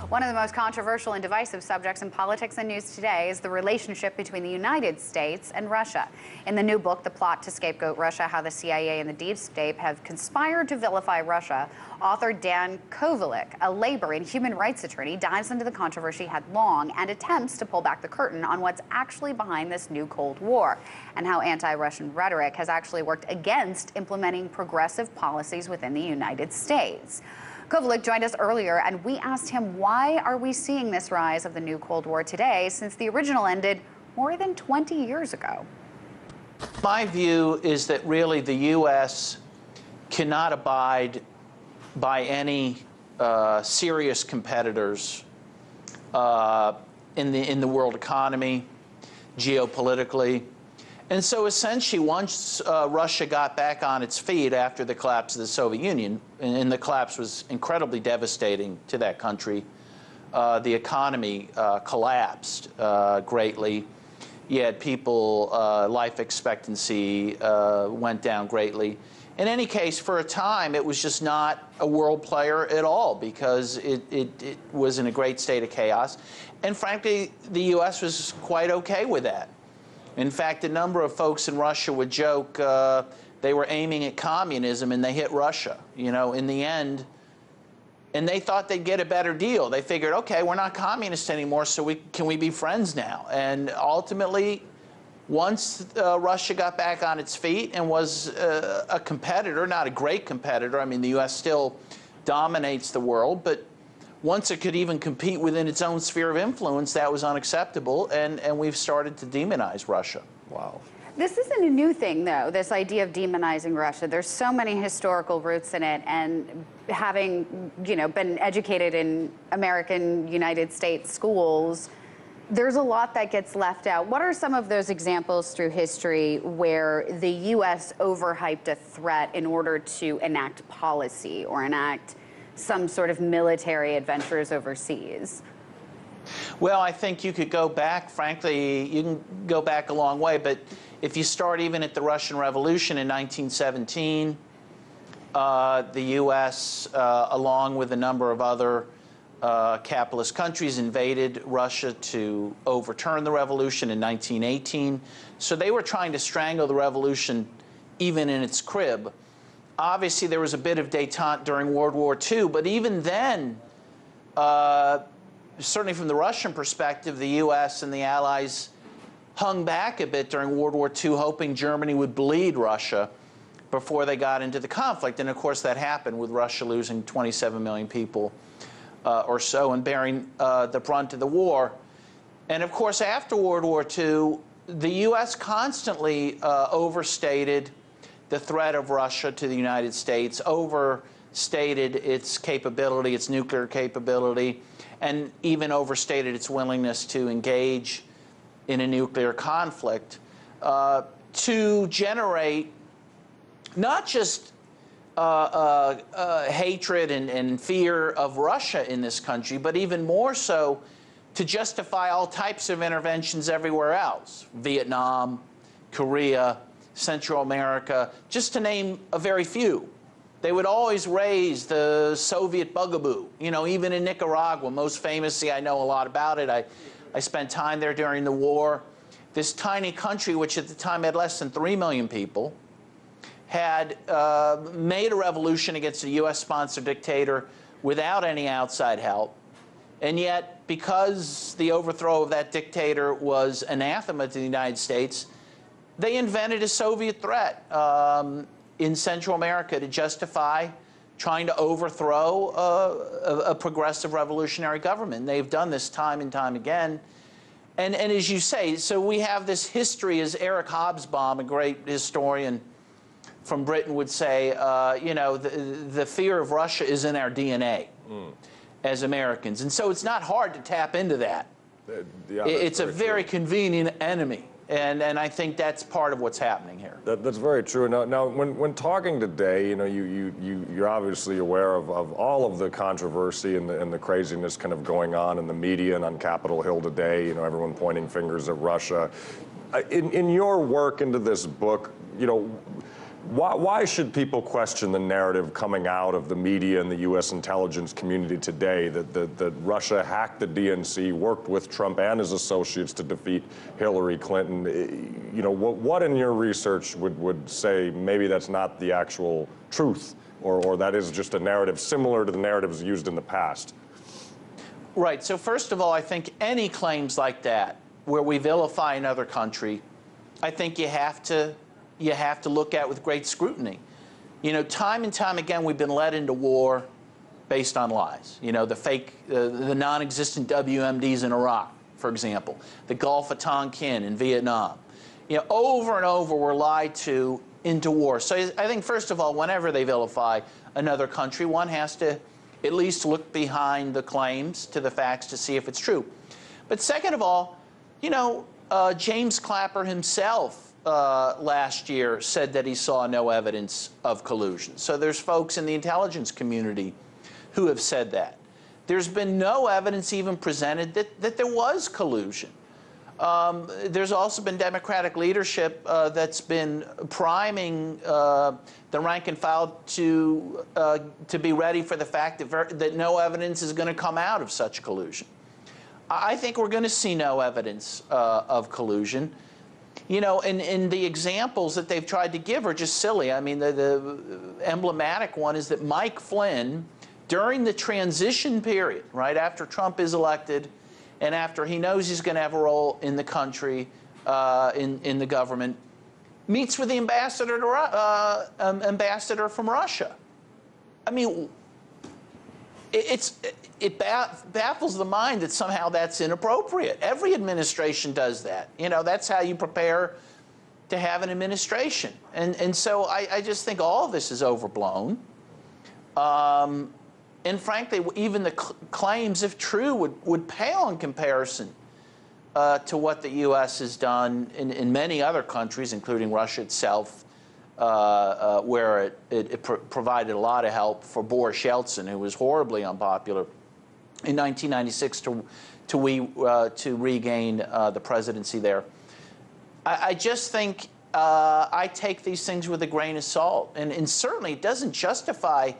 One of the most controversial and divisive subjects in politics and news today is the relationship between the United States and Russia. In the new book, The Plot to Scapegoat Russia, How the CIA and the Deep State Have Conspired to Vilify Russia, author Dan Kovalik, a labor and human rights attorney, dives into the controversy headlong and attempts to pull back the curtain on what's actually behind this new Cold War and how anti-Russian rhetoric has actually worked against implementing progressive policies within the United States. Kovalik joined us earlier, and we asked him, why are we seeing this rise of the new Cold War today, since the original ended more than 20 years ago? My view is that really the U.S. cannot abide by any serious competitors in the world economy, geopolitically. And so essentially, once Russia got back on its feet after the collapse of the Soviet Union, and the collapse was incredibly devastating to that country, the economy collapsed greatly. You had people, life expectancy went down greatly. In any case, for a time, it was just not a world player at all because it was in a great state of chaos. And frankly, the U.S. was quite okay with that. In fact, a number of folks in Russia would joke they were aiming at communism and they hit Russia, you know, in the end. And they thought they'd get a better deal. They figured, okay, we're not communists anymore, so can we be friends now? And ultimately, once Russia got back on its feet and was a competitor, not a great competitor, I mean, the U.S. still dominates the world, but once it could even compete within its own sphere of influence, that was unacceptable, and we've started to demonize Russia. Wow. This isn't a new thing, though, this idea of demonizing Russia. There's so many historical roots in it, and having, you know, been educated in American United States schools, there's a lot that gets left out. What are some of those examples through history where the U.S. overhyped a threat in order to enact policy or enact some sort of military adventures overseas? Well, I think you could go back, frankly, you can go back a long way, but if you start even at the Russian Revolution in 1917, the U.S., along with a number of other capitalist countries, invaded Russia to overturn the revolution in 1918. So they were trying to strangle the revolution even in its crib. Obviously, there was a bit of détente during World War II, but even then, certainly from the Russian perspective, the U.S. and the Allies hung back a bit during World War II, hoping Germany would bleed Russia before they got into the conflict. And of course, that happened, with Russia losing 27 million people or so and bearing the brunt of the war. And of course, after World War II, the U.S. constantly overstated the threat of Russia to the United States, overstated its capability, its nuclear capability, and even overstated its willingness to engage in a nuclear conflict to generate not just hatred and fear of Russia in this country, but even more so to justify all types of interventions everywhere else: Vietnam, Korea, Central America, just to name a very few. They would always raise the Soviet bugaboo, you know, even in Nicaragua. Most famously, I know a lot about it. I spent time there during the war. This tiny country, which at the time had less than 3 million people, had made a revolution against a U.S.-sponsored dictator without any outside help. And yet, because the overthrow of that dictator was anathema to the United States, they invented a Soviet threat in Central America to justify trying to overthrow a progressive revolutionary government. They've done this time and time again. And as you say, so we have this history, as Eric Hobsbawm, a great historian from Britain, would say, you know, the fear of Russia is in our DNA as Americans. And so it's not hard to tap into that. Yeah, it's a very convenient enemy. And I think that's part of what's happening here. That's very true. Now when talking today, you know, you're obviously aware of all of the controversy and the craziness kind of going on in the media and on Capitol Hill today. You know, everyone pointing fingers at Russia. In your work into this book, you know, Why should people question the narrative coming out of the media and the U.S. intelligence community today that Russia hacked the DNC, worked with Trump and his associates to defeat Hillary Clinton? You know, what in your research would say maybe that's not the actual truth, or that is just a narrative similar to the narratives used in the past? Right. So first of all, I think any claims like that, where we vilify another country, I think you have to look at with great scrutiny. You know, time and time again, we've been led into war based on lies. You know, the fake, the non-existent WMDs in Iraq, for example, the Gulf of Tonkin in Vietnam. You know, over and over, we're lied to into war. So I think, first of all, whenever they vilify another country, one has to at least look behind the claims to the facts to see if it's true. But second of all, you know, James Clapper himself last year said that he saw no evidence of collusion. So there's folks in the intelligence community who have said that. There's been no evidence even presented that there was collusion. There's also been Democratic leadership that's been priming the rank and file to be ready for the fact that no evidence is going to come out of such collusion. I think we're going to see no evidence of collusion. You know, and the examples that they've tried to give are just silly. I mean, the emblematic one is that Mike Flynn, during the transition period, right after Trump is elected, and after he knows he's going to have a role in the country, in the government, meets with the ambassador from Russia. I mean, it baffles the mind that somehow that's inappropriate. Every administration does that. You know, that's how you prepare to have an administration. And so I just think all of this is overblown. And frankly, even the claims, if true, would pale in comparison to what the U.S. has done in many other countries, including Russia itself, where it provided a lot of help for Boris Yeltsin, who was horribly unpopular in 1996 to regain the presidency there. I just think I take these things with a grain of salt, and certainly it doesn't justify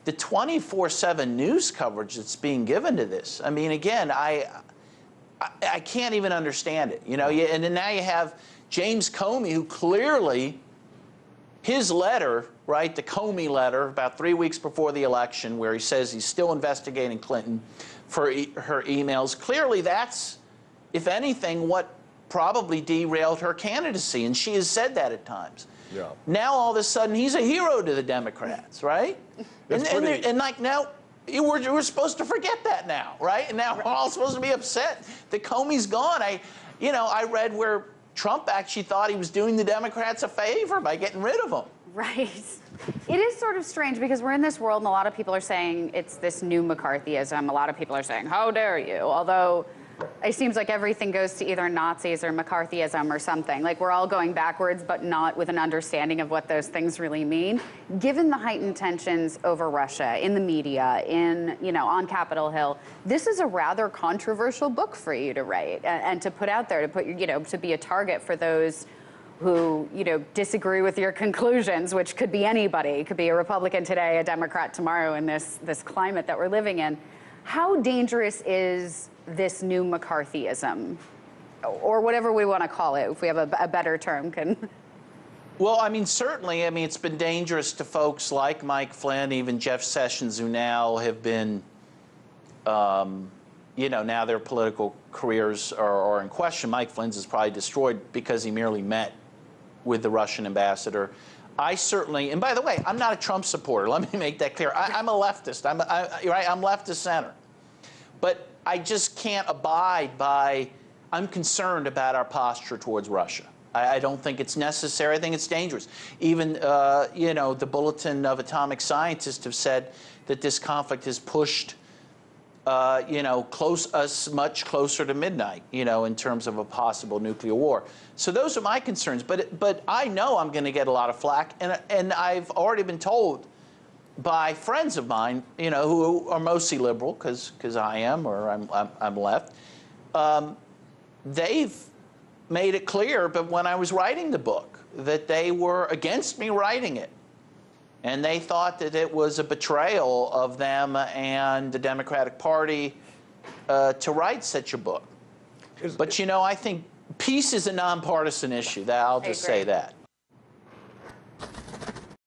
the 24/7 news coverage that's being given to this. I mean, again, I can't even understand it. You know, and then now you have James Comey, who clearly, his letter, right, the Comey letter, about 3 weeks before the election, where he says he's still investigating Clinton for her emails. Clearly, that's, if anything, what probably derailed her candidacy, and she has said that at times. Yeah. Now, all of a sudden, he's a hero to the Democrats, right? And like now, we're supposed to forget that now, right? And now we're all supposed to be upset that Comey's gone. I read where Trump actually thought he was doing the Democrats a favor by getting rid of them. Right. It is sort of strange because we're in this world and a lot of people are saying it's this new McCarthyism. A lot of people are saying, how dare you? Although it seems like everything goes to either Nazis or McCarthyism or something. Like we're all going backwards, but not with an understanding of what those things really mean. Given the heightened tensions over Russia in the media, on Capitol Hill, this is a rather controversial book for you to write and to put out there, to put, to be a target for those who, disagree with your conclusions, which could be anybody. It could be a Republican today, a Democrat tomorrow in this climate that we're living in. How dangerous is this new McCarthyism, or whatever we want to call it, if we have a better term? Well, I mean, certainly, it's been dangerous to folks like Mike Flynn, even Jeff Sessions, who now have been, now their political careers are in question. Mike Flynn's is probably destroyed because he merely met with the Russian ambassador. I certainly, and by the way, I'm not a Trump supporter. Let me make that clear. I'm a leftist. I'm left to center. But I just can't abide by, I'm concerned about our posture towards Russia. I don't think it's necessary. I think it's dangerous. Even, the Bulletin of Atomic Scientists have said that this conflict has pushed, us much closer to midnight, in terms of a possible nuclear war. So those are my concerns. But I know I'm going to get a lot of flack, and I've already been told by friends of mine, who are mostly liberal, because I am, or I'm left. They've made it clear, but when I was writing the book, that they were against me writing it. And they thought that it was a betrayal of them and the Democratic Party to write such a book. But, you know, I think peace is a nonpartisan issue. I'll just say that.